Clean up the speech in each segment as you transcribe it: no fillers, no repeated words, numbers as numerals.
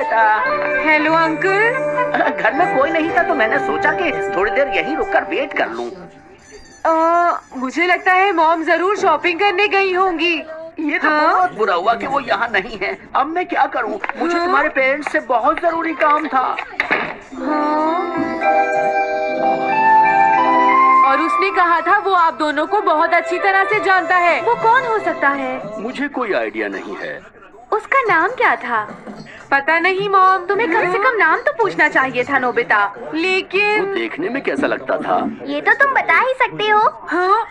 बेटा। Hello uncle. घर में कोई नहीं था तो मैंने सोचा कि थोड़ी देर यहीं रुककर वेट कर लूं। मुझे लगता है मॉम जरूर शॉपिंग करने गई होंगी। ये तो बहुत बुरा हुआ कि वो यहाँ नहीं है। अब मैं क्या करूं? मुझे तुम्हारे पेरेंट्स से बहुत जरूरी काम था। और उसने कहा था वो आप दोनों को बहुत अच्छी तरह से जानता है। वो कौन हो सकता है? मुझे कोई आइडिया नहीं है। उसका नाम क्या था? पता नहीं मॉम, तुम्हें कम से कम नाम तो पूछना चाहिए था नोबिता। वो लेकिन देखने में कैसा लगता था? ये तो तुम बता ही सकते हो। हाँ,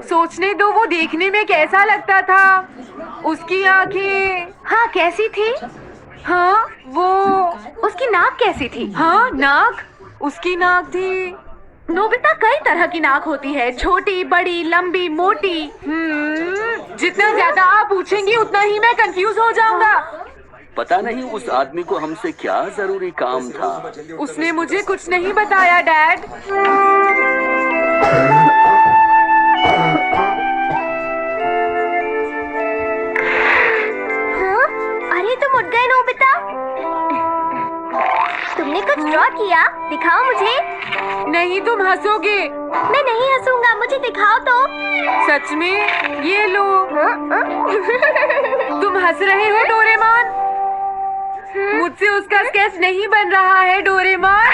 सोचने दो वो देखने में कैसा लगता था। उसकी आंखें, हाँ कैसी थी? हाँ वो, उसकी नाक कैसी थी? हाँ नाक, उसकी नाक थी। नोबिता कई तरह की नाक होती है, छोटी, बड़ी, लंबी, मोटी। जितना ज्यादा आप पूछेंगी उतना ही मैं कंफ्यूज हो जाऊंगा। पता नहीं उस आदमी को हमसे क्या जरूरी काम था। उसने मुझे कुछ नहीं बताया डैड। हाँ? अरे तुम उठ गए नोबिता। तुमने कुछ ड्रॉ किया? दिखाओ मुझे। नहीं तुम हंसोगे। मैं नहीं हंसूंगा, मुझे दिखाओ तो। सच में? ये लो। तुम हंस रहे हो डोरेमोन? मुझसे उसका स्केच नहीं बन रहा है डोरेमोन।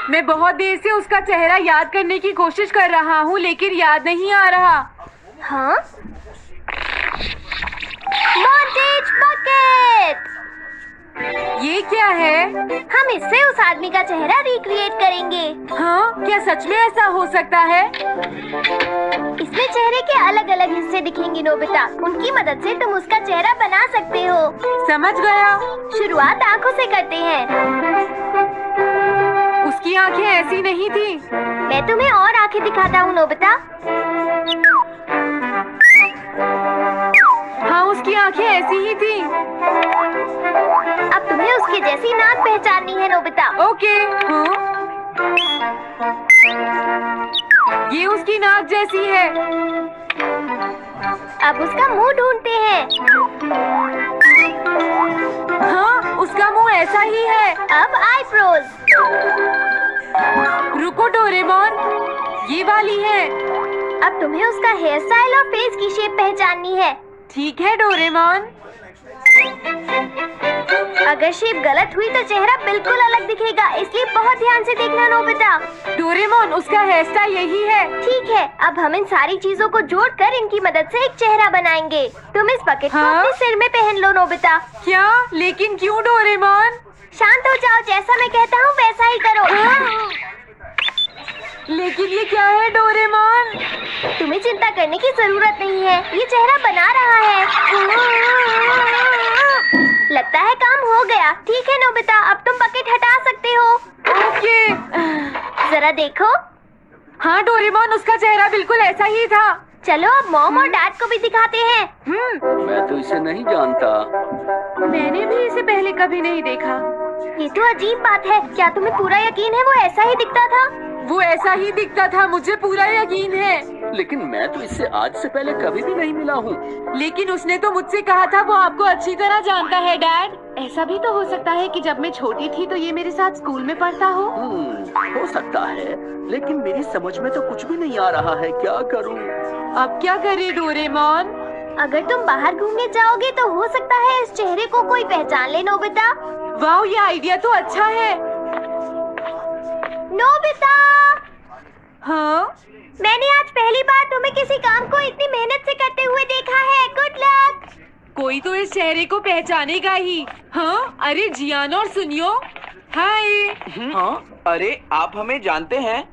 मैं बहुत देर से उसका चेहरा याद करने की कोशिश कर रहा हूँ लेकिन याद नहीं आ रहा। हाँ? Montage bucket. ये क्या है? हम इससे उस आदमी का चेहरा रिक्रिएट करेंगे। हाँ, क्या सच में ऐसा हो सकता है? इसमें चेहरे के अलग अलग हिस्से दिखेंगे नोबिता। उनकी मदद से तुम उसका चेहरा बना सकते हो। समझ गया। शुरुआत आंखों से करते हैं। उसकी आंखें ऐसी नहीं थी। मैं तुम्हें और आंखें दिखाता हूँ नोबिता। हाँ उसकी आंखें ऐसी ही थी। अब तुम्हें उसके जैसी नाक पहचाननी है नोबिता। ओके। हाँ? ये उसकी नाक जैसी है। अब उसका मुंह ढूंढते हैं। हाँ उसका मुंह ऐसा ही है। अब आईब्रोज। रुको डोरेमोन, ये वाली है। अब तुम्हें उसका हेयर स्टाइल और फेस की शेप पहचाननी है। ठीक है डोरेमोन। अगर शेप गलत हुई तो चेहरा बिल्कुल अलग दिखेगा, इसलिए बहुत ध्यान से देखना नोबिता। डोरेमोन उसका हेयर स्टाइल यही है। ठीक है, अब हम इन सारी चीजों को जोड़कर इनकी मदद से एक चेहरा बनाएंगे। तुम इस बकेट को अपने सिर में पहन लो नोबिता। क्या? लेकिन क्यों डोरेमोन? शांत हो जाओ, जैसा मैं कहता हूँ वैसा ही करो। लेकिन ये क्या है डोरेमोन? तुम्हें चिंता करने की जरूरत नहीं है, ये चेहरा बना रहा है। लगता है काम हो गया। ठीक है नोबिता, अब तुम बकेट हटा सकते हो। ओके। जरा देखो। हाँ डोरेमोन उसका चेहरा बिल्कुल ऐसा ही था। चलो अब मॉम और डैड को भी दिखाते हैं। मैं तो इसे नहीं जानता। मैंने भी इसे पहले कभी नहीं देखा। ये तो अजीब बात है। क्या तुम्हें पूरा यकीन है वो ऐसा ही दिखता था? वो ऐसा ही दिखता था, मुझे पूरा यकीन है। लेकिन मैं तो इससे आज से पहले कभी भी नहीं मिला हूँ। लेकिन उसने तो मुझसे कहा था वो आपको अच्छी तरह जानता है डैड। ऐसा भी तो हो सकता है कि जब मैं छोटी थी तो ये मेरे साथ स्कूल में पढ़ता हो। हो सकता है, लेकिन मेरी समझ में तो कुछ भी नहीं आ रहा है। क्या करूँ? अब क्या करे डोरेमोन? अगर तुम बाहर घूमने जाओगे तो हो सकता है इस चेहरे को कोई पहचान ले नोबिता। वाह, ये आइडिया तो अच्छा है। नोबिता! हाँ? मैंने आज पहली बार तुम्हें किसी काम को इतनी मेहनत से करते हुए देखा है। Good luck. कोई तो इस चेहरे को पहचानेगा ही। हाँ? अरे जियान और सुनियो। हाय। हाँ? अरे आप हमें जानते हैं?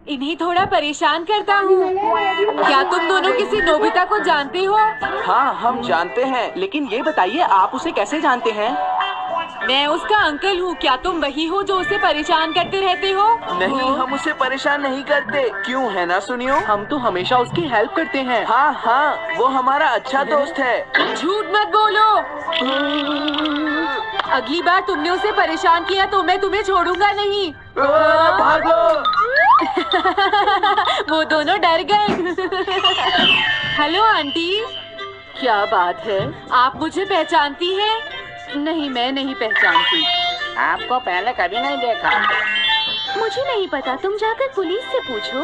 इन्हें थोड़ा परेशान करता हूँ। क्या तुम दोनों किसी नोबिता को जानते हो? हाँ हम जानते हैं, लेकिन ये बताइए आप उसे कैसे जानते हैं? मैं उसका अंकल हूँ। क्या तुम वही हो जो उसे परेशान करते रहते हो? नहीं, हम उसे परेशान नहीं करते। क्यों, है ना सुनियो? हम तो हमेशा उसकी हेल्प करते हैं। हाँ हाँ, वो हमारा अच्छा दोस्त है। झूठ मत बोलो। अगली बार तुमने उसे परेशान किया तो मैं तुम्हें छोड़ूंगा नहीं। भागो। वो दोनों डर गए। Hello aunty. क्या बात है, आप मुझे पहचानती हैं? नहीं, मैं नहीं पहचानती। आपको पहले कभी नहीं देखा। मुझे नहीं पता, तुम जाकर पुलिस से पूछो।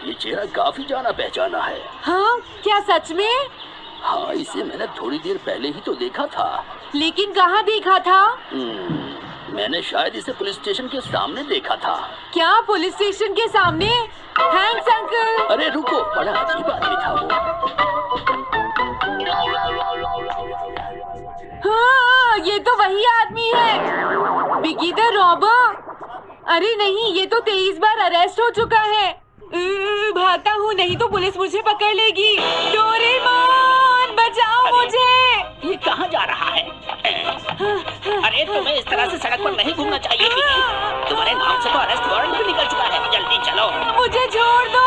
ये चेहरा काफी जाना पहचाना है। हाँ, क्या सच में? हाँ, इसे मैंने थोड़ी देर पहले ही तो देखा था। लेकिन कहाँ देखा था? मैंने शायद इसे पुलिस स्टेशन के सामने देखा था। क्या पुलिस स्टेशन के सामने? Thanks uncle. अरे रुको, बड़ा अजीब आदमी था वो। हाँ, ये तो वही आदमी है, बिगी द रॉबर। अरे नहीं, ये तो 23 बार अरेस्ट हो चुका है। भागता हूँ, नहीं तो पुलिस मुझे पकड़ लेगी। डोरेमोन, बचाओ मुझे। ये कहाँ जा रहा है? अरे तुम्हें इस तरह से सड़क पर नहीं घूमना चाहिए थी। तुम्हारे नाम से तो अरेस्ट वारंट भी निकल चुका है। जल्दी चलो। मुझे छोड़ दो।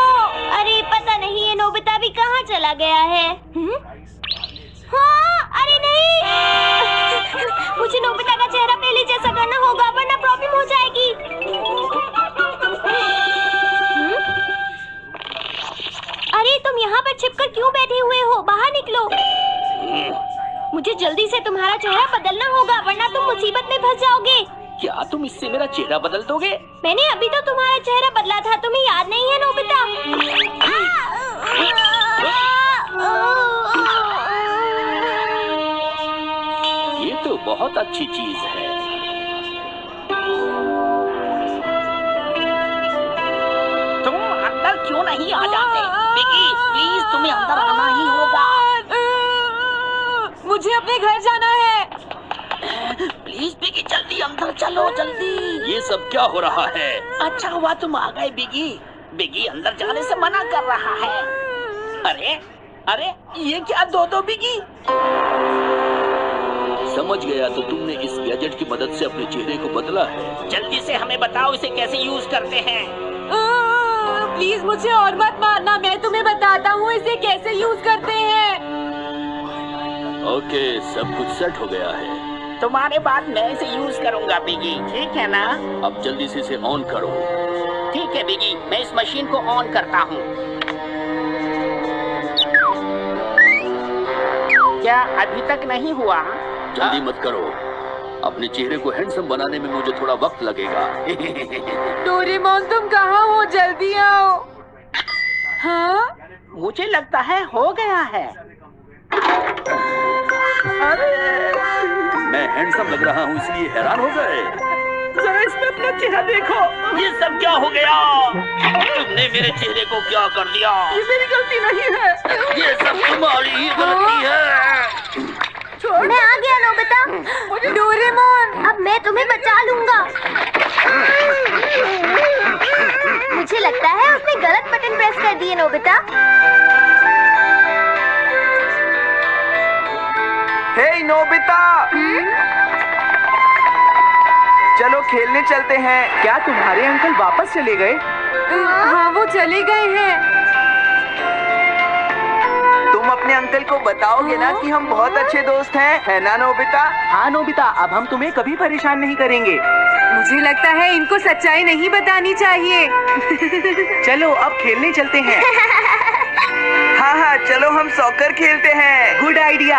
अरे पता नहीं ये नोबिता भी कहाँ चला गया है। हाँ, अरे नहीं, मुझे नोबिता का चेहरा पहले जैसा करना होगा वरना प्रॉब्लम हो जाएगी। अरे तुम यहाँ पर छिपकर क्यों बैठे हुए हो? बाहर निकलो। मुझे जल्दी से तुम्हारा चेहरा बदलना होगा वरना तुम मुसीबत में फंस जाओगे। क्या तुम इससे मेरा चेहरा बदल दोगे? मैंने अभी तो तुम्हारा चेहरा बदला था, तुम्हें याद नहीं है नोबिता? ये तो बहुत अच्छी चीज है। तुम अंदर क्यों नहीं आ जाते? बिगी, प्लीज तुम्हें अंदर आना ही होगा। मुझे अपने घर जाना है। प्लीज बिगी, जल्दी अंदर चलो, जल्दी। ये सब क्या हो रहा है? अच्छा हुआ तुम आ गए बिगी। बिगी अंदर जाने से मना कर रहा है। अरे अरे, ये क्या दो बिगी? समझ गया, तो तुमने इस गैजेट की मदद से अपने चेहरे को बदला है। जल्दी से हमें बताओ इसे कैसे यूज करते हैं। प्लीज मुझे और मत मारना, मैं तुम्हें बताता हूँ इसे कैसे यूज करते हैं। ओके, सब कुछ सेट हो गया है। तुम्हारे बाद मैं इसे यूज करूंगा बिगी, ठीक है ना? अब जल्दी से इसे ऑन करो। ठीक है बिगी, मैं इस मशीन को ऑन करता हूँ। क्या अभी तक नहीं हुआ? जल्दी मत करो, अपने चेहरे को हैंडसम बनाने में मुझे थोड़ा वक्त लगेगा। डोरेमोन, तुम कहाँ हो? जल्दी आओ। हाँ? मुझे लगता है हो गया है। अरे, मैं हैंडसम लग रहा हूँ इसलिए हैरान हो गए। जरा इसमें अपना चेहरा देखो। ये सब क्या हो गया? तुमने मेरे चेहरे को क्या कर दिया? ये मेरी गलती नहीं है, ये सब तुम्हारी ही गलती है। मैं आ गया नोबिता। डोरेमोन, अब मैं तुम्हें बचा लूंगा। मुझे लगता है उसने गलत बटन प्रेस कर दिए नोबिता। हे नोबिता, चलो खेलने चलते हैं। क्या तुम्हारे अंकल वापस चले गए? हाँ, वो चले गए हैं। तुम अपने अंकल को बताओगे ना कि हम बहुत अच्छे दोस्त हैं, है ना नोबिता? हाँ नोबिता, अब हम तुम्हें कभी परेशान नहीं करेंगे। मुझे लगता है इनको सच्चाई नहीं बतानी चाहिए। चलो अब खेलने चलते हैं। हाँ हाँ, चलो हम सॉकर खेलते हैं। Good idea.